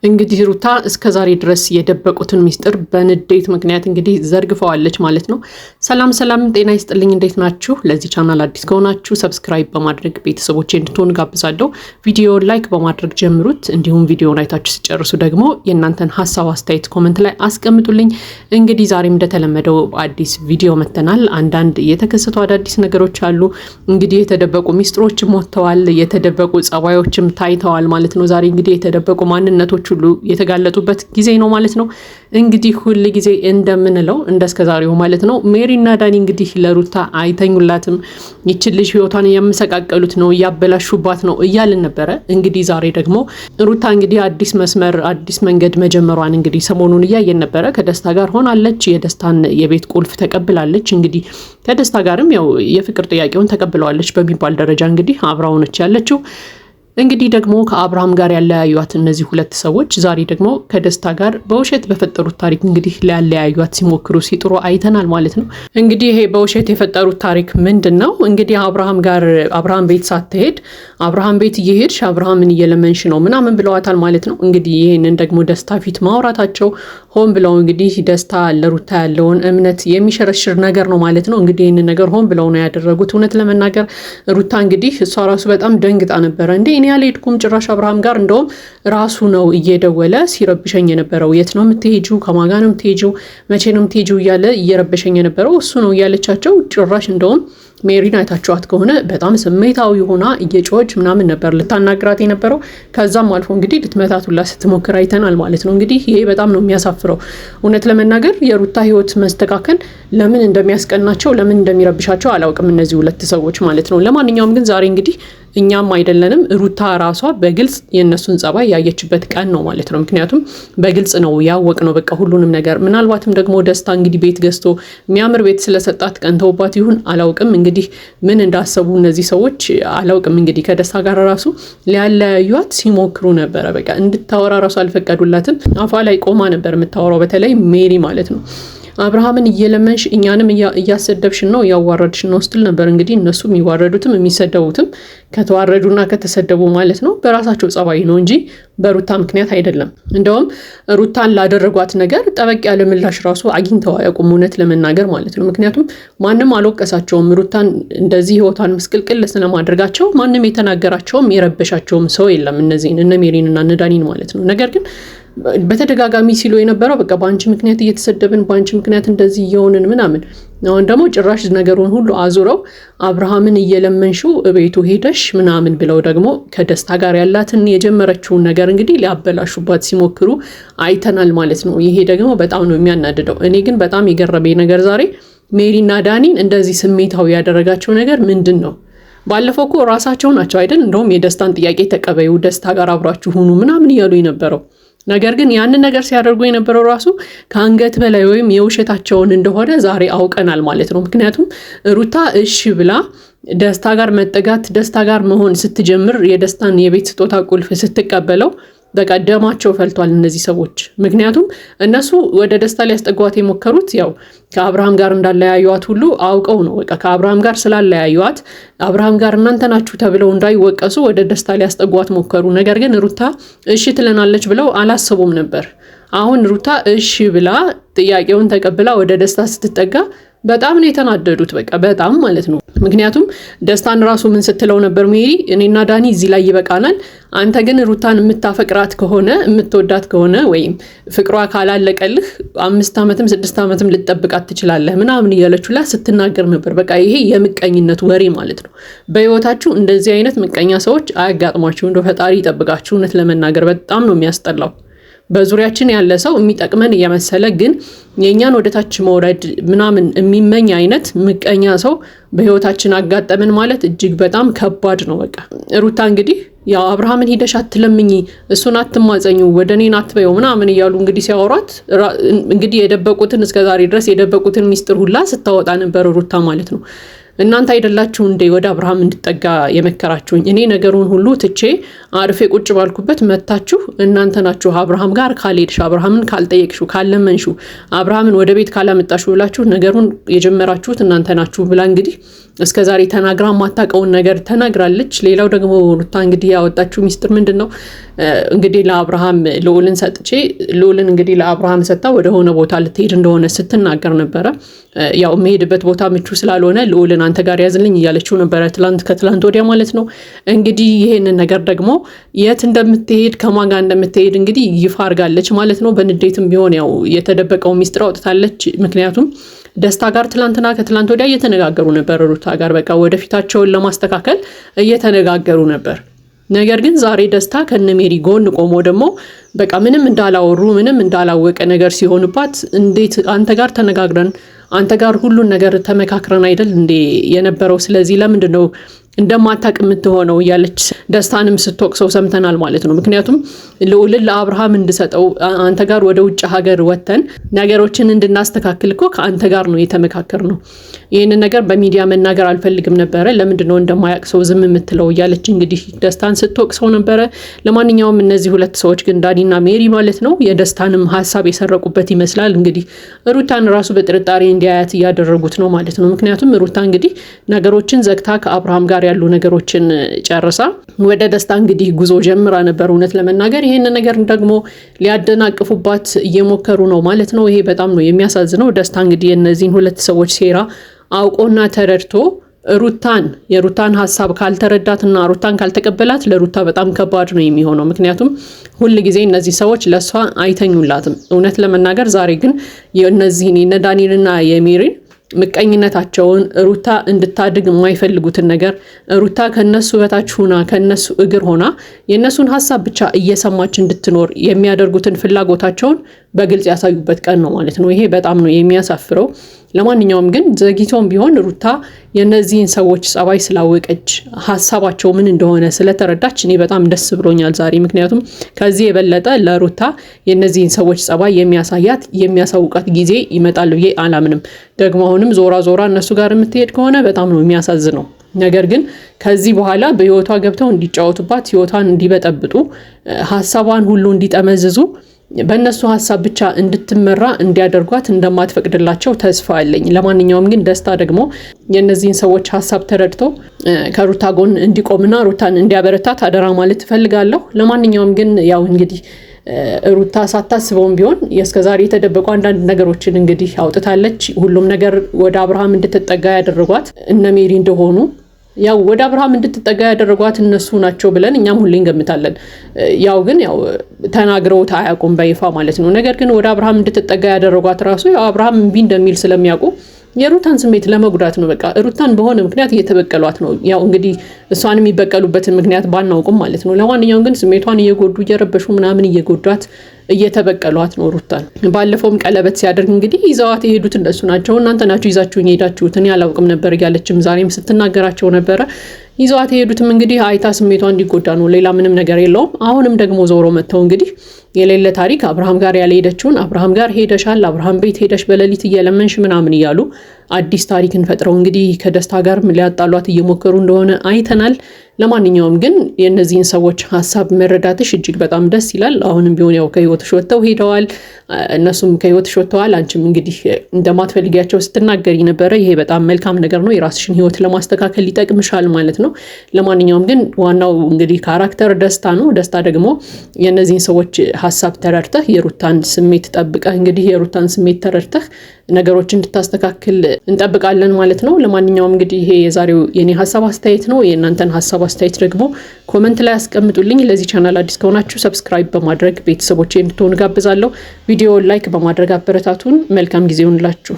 እንግዲህ ሩታ እስከዛሬ ድረስ የደበቁትን ሚስጥር በንዴት ምክንያት እንግዲህ ዘርግፈዋለች ማለት ነው። ሰላም ጤና ይስጥልኝ፣ እንዴት ናችሁ? ለዚህ ቻናል አዲስ ከሆናችሁ ሰብስክራይብ በማድረግ ቤተሰቦቼ እንድትሆኑ ጋብዛለሁ። ቪዲዮውን ላይክ በማድረግ ጀምሩት። እንዲሁም ቪዲዮውን አይታችሁ ሲጨርሱ ደግሞ የእናንተን ሀሳብ አስተያየት ኮመንት ላይ አስቀምጡልኝ። እንግዲህ ዛሬም እንደተለመደው አዲስ ቪዲዮ መተናል። አንዳንድ የተከሰቱ አዳዲስ ነገሮች አሉ። እንግዲህ የተደበቁ ሚስጥሮችም ወጥተዋል፣ የተደበቁ ጸባዮችም ታይተዋል ማለት ነው። ዛሬ እንግዲህ የተደበቁ ማንነቶች ሁሉ የተጋለጡበት ጊዜ ነው ማለት ነው። እንግዲህ ሁሉ ጊዜ እንደምንለው እንደስከዛሬው ማለት ነው ሜሪና ዳኒ እንግዲህ ለሩታ አይተኙላትም፣ ይችል ልጅ ህይወቷን ያመሰቃቀሉት ነው፣ ያበላሹባት ነው እያልን ነበረ። እንግዲህ ዛሬ ደግሞ ሩታ እንግዲህ አዲስ መስመር አዲስ መንገድ መጀመሯን እንግዲህ ሰሞኑን እያየን ነበረ። ከደስታ ጋር ሆናለች፣ የደስታን የቤት ቁልፍ ተቀብላለች። እንግዲህ ከደስታ ጋርም ያው የፍቅር ጥያቄውን ተቀብለዋለች በሚባል ደረጃ እንግዲህ አብራው ነች ያለችው። እንግዲህ ደግሞ ከአብርሃም ጋር ያለያዩት እነዚህ ሁለት ሰዎች ዛሬ ደግሞ ከደስታ ጋር በውሸት በፈጠሩት ታሪክ እንግዲህ ሊያለያዩት ሲሞክሩ ሲጥሩ አይተናል ማለት ነው። እንግዲህ ይሄ በውሸት የፈጠሩት ታሪክ ምንድነው? እንግዲህ አብርሃም ቤት ሳትሄድ አብርሃም ቤት እየሄድሽ አብርሃምን እየለመንሽ ነው ምናምን ብለዋታል ማለት ነው። እንግዲህ ይህንን ደግሞ ደስታ ፊት ማውራታቸው ሆን ብለው እንግዲህ ደስታ ለሩታ ያለውን እምነት የሚሸረሽር ነገር ነው ማለት ነው። እንግዲህ ይህንን ነገር ሆን ብለው ነው ያደረጉት። እውነት ለመናገር ሩታ እንግዲህ እሷ ራሱ በጣም ደንግጣ ነበረ። እንዴ እኔ አልሄድኩም ጭራሽ አብርሃም ጋር እንደውም ራሱ ነው እየደወለ ሲረብሸኝ የነበረው። የት ነው የምትሄጂው? ከማን ጋር ነው የምትሄጂው? መቼ ነው የምትሄጂው? እያለ እየረበሸኝ የነበረው እሱ ነው እያለቻቸው ጭራሽ እንደውም ሜሪን አይታችኋት ከሆነ በጣም ስሜታዊ ሆና እየጮች ምናምን ነበር ልታናግራት የነበረው። ከዛም አልፎ እንግዲህ ልትመታቱላ ስትሞክር አይተናል ማለት ነው። እንግዲህ ይሄ በጣም ነው የሚያሳፍረው። እውነት ለመናገር የሩታ ህይወት መስተካከል ለምን እንደሚያስቀናቸው ለምን እንደሚረብሻቸው አላውቅም እነዚህ ሁለት ሰዎች ማለት ነው። ለማንኛውም ግን ዛሬ እንግዲህ እኛም አይደለንም ሩታ ራሷ በግልጽ የእነሱን ጸባይ ያየችበት ቀን ነው ማለት ነው። ምክንያቱም በግልጽ ነው ያወቅ ነው በቃ ሁሉንም ነገር። ምናልባትም ደግሞ ደስታ እንግዲህ ቤት ገዝቶ የሚያምር ቤት ስለሰጣት ቀንተውባት ይሁን አላውቅም። እንግዲህ ምን እንዳሰቡ እነዚህ ሰዎች አላውቅም። እንግዲህ ከደስታ ጋር ራሱ ሊያለያዩት ሲሞክሩ ነበረ። በቃ እንድታወራ ራሱ አልፈቀዱላትም። አፏ ላይ ቆማ ነበር የምታወራው፣ በተለይ ሜሪ ማለት ነው። አብርሃምን እየለመንሽ እኛንም እያሰደብሽን ነው እያዋረድሽን ነው ስትል ነበር። እንግዲህ እነሱ የሚዋረዱትም የሚሰደቡትም ከተዋረዱና ከተሰደቡ ማለት ነው በራሳቸው ጸባይ ነው እንጂ በሩታ ምክንያት አይደለም። እንደውም ሩታን ላደረጓት ነገር ጠበቅ ያለ ምላሽ ራሱ አግኝተው አያውቁም እውነት ለመናገር ማለት ነው። ምክንያቱም ማንም አልወቀሳቸውም። ሩታን እንደዚህ ህይወቷን ምስቅልቅል ስለማድረጋቸው ማንም የተናገራቸውም የረበሻቸውም ሰው የለም፣ እነዚህን እነ ሜሪንና እነ ዳኒን ማለት ነው። ነገር ግን በተደጋጋሚ ሲሉ የነበረው በቃ በአንቺ ምክንያት እየተሰደብን በአንቺ ምክንያት እንደዚህ እየሆንን ምናምን። አሁን ደግሞ ጭራሽ ነገሩን ሁሉ አዙረው አብርሃምን እየለመንሽው እቤቱ ሄደሽ ምናምን ብለው ደግሞ ከደስታ ጋር ያላትን የጀመረችውን ነገር እንግዲህ ሊያበላሹባት ሲሞክሩ አይተናል ማለት ነው። ይሄ ደግሞ በጣም ነው የሚያናድደው። እኔ ግን በጣም የገረመኝ ነገር ዛሬ ሜሪና ዳኒን እንደዚህ ስሜታዊ ያደረጋቸው ነገር ምንድን ነው? ባለፈው እኮ ራሳቸው ናቸው አይደል እንደውም የደስታን ጥያቄ ተቀበዩ፣ ደስታ ጋር አብራችሁ ሁኑ ምናምን እያሉ የነበረው። ነገር ግን ያንን ነገር ሲያደርጉ የነበረው ራሱ ከአንገት በላይ ወይም የውሸታቸውን እንደሆነ ዛሬ አውቀናል ማለት ነው። ምክንያቱም ሩታ እሺ ብላ ደስታ ጋር መጠጋት ደስታ ጋር መሆን ስትጀምር የደስታን የቤት ስጦታ ቁልፍ ስትቀበለው በቃ ደማቸው ፈልቷል እነዚህ ሰዎች። ምክንያቱም እነሱ ወደ ደስታ ሊያስጠጓት የሞከሩት ያው ከአብርሃም ጋር እንዳለያዩዋት ሁሉ አውቀው ነው። በቃ ከአብርሃም ጋር ስላለያዩዋት አብርሃም ጋር እናንተ ናችሁ ተብለው እንዳይወቀሱ ወደ ደስታ ሊያስጠጓት ሞከሩ። ነገር ግን ሩታ እሺ ትለናለች ብለው አላሰቡም ነበር። አሁን ሩታ እሺ ብላ ጥያቄውን ተቀብላ ወደ ደስታ ስትጠጋ በጣም ነው የተናደዱት። በቃ በጣም ማለት ነው። ምክንያቱም ደስታን ራሱ ምን ስትለው ነበር? ሜሪ እኔና ዳኒ እዚህ ላይ ይበቃናል፣ አንተ ግን ሩታን የምታፈቅራት ከሆነ የምትወዳት ከሆነ ወይም ፍቅሯ ካላለቀልህ 5 ዓመትም 6 ዓመትም ልትጠብቃት ትችላለህ ምናምን እያለችላ ስትናገር ነበር። በቃ ይሄ የምቀኝነት ወሬ ማለት ነው። በህይወታችሁ እንደዚህ አይነት ምቀኛ ሰዎች አያጋጥሟችሁ፣ እንደ ፈጣሪ ይጠብቃችሁ። እውነት ለመናገር በጣም ነው የሚያስጠላው። በዙሪያችን ያለ ሰው የሚጠቅመን እየመሰለ ግን የኛን ወደታች መውረድ ምናምን የሚመኝ አይነት ምቀኛ ሰው በህይወታችን አጋጠመን ማለት እጅግ በጣም ከባድ ነው። በቃ ሩታ እንግዲህ ያው አብርሃምን ሂደሽ አትለምኝ፣ እሱን አትማጸኙ፣ ወደ እኔን አትበየው ምናምን እያሉ እንግዲህ ሲያወሯት እንግዲህ የደበቁትን እስከዛሬ ድረስ የደበቁትን ሚስጥር ሁላ ስታወጣ ነበር ሩታ ማለት ነው። እናንተ አይደላችሁ እንዴ ወደ አብርሃም እንድጠጋ የመከራችሁኝ? እኔ ነገሩን ሁሉ ትቼ አርፌ ቁጭ ባልኩበት መታችሁ እናንተ ናችሁ አብርሃም ጋር ካልሄድሽ፣ አብርሃምን ካልጠየቅሹ፣ ካለመንሹ፣ አብርሃምን ወደ ቤት ካላመጣሹ ብላችሁ ነገሩን የጀመራችሁት እናንተ ናችሁ ብላ እንግዲህ እስከዛሬ ተናግራ ማታቀውን ነገር ተናግራለች። ሌላው ደግሞ ሩታ እንግዲህ ያወጣችው ሚስጥር ምንድነው? እንግዲህ ለአብርሃም ልዑልን ሰጥቼ ልዑልን እንግዲህ ለአብርሃም ሰጣ ወደ ሆነ ቦታ ልትሄድ እንደሆነ ስትናገር ነበረ። ያው የሚሄድበት ቦታ ምቹ ስላልሆነ ልዑልን አንተ ጋር ያዝልኝ እያለችው ነበረ፣ ከትላንት ወዲያ ማለት ነው። እንግዲህ ይሄንን ነገር ደግሞ የት እንደምትሄድ ከማን ጋር እንደምትሄድ እንግዲህ ይፋ አድርጋለች ማለት ነው። በንዴትም ቢሆን ያው የተደበቀው ሚስጥር አውጥታለች። ምክንያቱም ደስታ ጋር ትላንትና ከትላንት ወዲያ እየተነጋገሩ ነበር። ሩታ ጋር በቃ ወደፊታቸውን ለማስተካከል እየተነጋገሩ ነበር። ነገር ግን ዛሬ ደስታ ከነሜሪ ጎን ቆሞ ደግሞ በቃ ምንም እንዳላወሩ ምንም እንዳላወቀ ነገር ሲሆንባት እንዴት አንተ ጋር ተነጋግረን አንተ ጋር ሁሉን ነገር ተመካክረን አይደል እንዴ የነበረው? ስለዚህ ለምንድን ነው እንደማታቅ የምትሆነው እያለች ደስታንም ስትወቅሰው ሰምተናል ማለት ነው። ምክንያቱም ልዑልን ለአብርሃም እንድሰጠው አንተ ጋር ወደ ውጭ ሀገር ወተን ነገሮችን እንድናስተካክል እኮ ከአንተ ጋር ነው የተመካከር ነው። ይህንን ነገር በሚዲያ መናገር አልፈልግም ነበረ፣ ለምንድን ነው እንደማያቅ ሰው ዝም የምትለው እያለች እንግዲህ ደስታን ስትወቅሰው ነበረ። ለማንኛውም እነዚህ ሁለት ሰዎች ግን ዳኒና ሜሪ ማለት ነው የደስታንም ሀሳብ የሰረቁበት ይመስላል። እንግዲህ ሩታን ራሱ በጥርጣሬ እንዲያያት እያደረጉት ነው ማለት ነው። ምክንያቱም ሩታ እንግዲህ ነገሮችን ዘግታ ከአብርሃም ጋር ያሉ ነገሮችን ጨርሳ ወደ ደስታ እንግዲህ ጉዞ ጀምራ ነበር። እውነት ለመናገር ይሄን ነገር ደግሞ ሊያደናቅፉባት እየሞከሩ ነው ማለት ነው። ይሄ በጣም ነው የሚያሳዝነው። ደስታ እንግዲህ የነዚህን ሁለት ሰዎች ሴራ አውቆና ተረድቶ የሩታን ሀሳብ ካልተረዳትና ሩታን ካልተቀበላት ለሩታ በጣም ከባድ ነው የሚሆነው። ምክንያቱም ሁል ጊዜ እነዚህ ሰዎች ለሷ አይተኙላትም። እውነት ለመናገር ዛሬ ግን የነዚህን የዳኒልና የሜሪን ምቀኝነታቸውን ሩታ እንድታድግ የማይፈልጉትን ነገር ሩታ ከነሱ በታች ሆና ከነሱ እግር ሆና የነሱን ሀሳብ ብቻ እየሰማች እንድትኖር የሚያደርጉትን ፍላጎታቸውን በግልጽ ያሳዩበት ቀን ነው ማለት ነው። ይሄ በጣም ነው የሚያሳፍረው። ለማንኛውም ግን ዘግይቶም ቢሆን ሩታ የነዚህን ሰዎች ጸባይ ስላወቀች ሀሳባቸው ምን እንደሆነ ስለተረዳች እኔ በጣም ደስ ብሎኛል ዛሬ። ምክንያቱም ከዚህ የበለጠ ለሩታ የነዚህን ሰዎች ጸባይ የሚያሳውቃት ጊዜ ይመጣል ብዬ አላምንም። ደግሞ አሁንም ዞራ እነሱ ጋር የምትሄድ ከሆነ በጣም ነው የሚያሳዝነው። ነገር ግን ከዚህ በኋላ በህይወቷ ገብተው እንዲጫወቱባት፣ ህይወቷን እንዲበጠብጡ፣ ሀሳቧን ሁሉ እንዲጠመዝዙ፣ በእነሱ ሀሳብ ብቻ እንድትመራ እንዲያደርጓት እንደማትፈቅድላቸው ተስፋ አለኝ። ለማንኛውም ግን ደስታ ደግሞ የእነዚህን ሰዎች ሀሳብ ተረድቶ ከሩታ ጎን እንዲቆምና ሩታን እንዲያበረታት አደራ ማለት እፈልጋለሁ። ለማንኛውም ግን ያው እንግዲህ ሩታ ሳታስበውም ቢሆን እስከዛሬ የተደበቁ አንዳንድ ነገሮችን እንግዲህ አውጥታለች። ሁሉም ነገር ወደ አብርሃም እንድትጠጋ ያደረጓት እነ ሜሪ እንደሆኑ ያው ወደ አብርሃም እንድትጠጋ ያደረጓት እነሱ ናቸው ብለን እኛም ሁሌ እንገምታለን። ያው ግን ያው ተናግረውት አያውቁም በይፋ ማለት ነው። ነገር ግን ወደ አብርሃም እንድትጠጋ ያደረጓት ራሱ ያው አብርሃም እምቢ እንደሚል ስለሚያውቁ የሩታን ስሜት ለመጉዳት ነው። በቃ ሩታን በሆነ ምክንያት እየተበቀሏት ነው። ያው እንግዲህ እሷን የሚበቀሉበትን ምክንያት ባናውቅም ማለት ነው። ለማንኛውም ግን ስሜቷን እየጎዱ እየረበሹ ምናምን እየጎዷት እየተበቀሏት ነው ሩታን። ባለፈውም ቀለበት ሲያደርግ እንግዲህ ይዘዋት የሄዱት እነሱ ናቸው። እናንተ ናችሁ ይዛችሁኝ ሄዳችሁት፣ እኔ አላውቅም ነበር እያለችም ዛሬም ስትናገራቸው ነበረ። ይዘዋት የሄዱትም እንግዲህ አይታ ስሜቷ እንዲጎዳ ነው፣ ሌላ ምንም ነገር የለውም። አሁንም ደግሞ ዞሮ መጥተው እንግዲህ የሌለ ታሪክ አብርሃም ጋር ያልሄደችውን አብርሃም ጋር ሄደሻል፣ አብርሃም ቤት ሄደሽ በሌሊት እየለመንሽ ምናምን እያሉ አዲስ ታሪክን ፈጥረው እንግዲህ ከደስታ ጋር ሊያጣሏት እየሞከሩ እንደሆነ አይተናል። ለማንኛውም ግን የእነዚህን ሰዎች ሀሳብ መረዳትሽ እጅግ በጣም ደስ ይላል። አሁንም ቢሆን ያው ከህይወትሽ ወጥተው ሄደዋል፣ እነሱም ከህይወትሽ ወጥተዋል። አንቺም እንግዲህ እንደማትፈልጊያቸው ስትናገሪ ነበረ። ይሄ በጣም መልካም ነገር ነው። የራስሽን ህይወት ለማስተካከል ይጠቅምሻል ማለት ነው። ለማንኛውም ግን ዋናው እንግዲህ ካራክተር ደስታ ነው። ደስታ ደግሞ የእነዚህን ሰዎች ሀሳብ ተረድተህ የሩታን ስሜት ጠብቀህ እንግዲህ የሩታን ስሜት ተረድተህ ነገሮች እንድታስተካክል እንጠብቃለን ማለት ነው። ለማንኛውም እንግዲህ ይሄ የዛሬው የኔ ሀሳብ አስተያየት ነው። የእናንተን ሀሳብ አስተያየት ደግሞ ኮመንት ላይ አስቀምጡልኝ። ለዚህ ቻናል አዲስ ከሆናችሁ ሰብስክራይብ በማድረግ ቤተሰቦቼ እንድትሆኑ ጋብዛለሁ። ቪዲዮ ላይክ በማድረግ አበረታቱን። መልካም ጊዜ ይሁንላችሁ።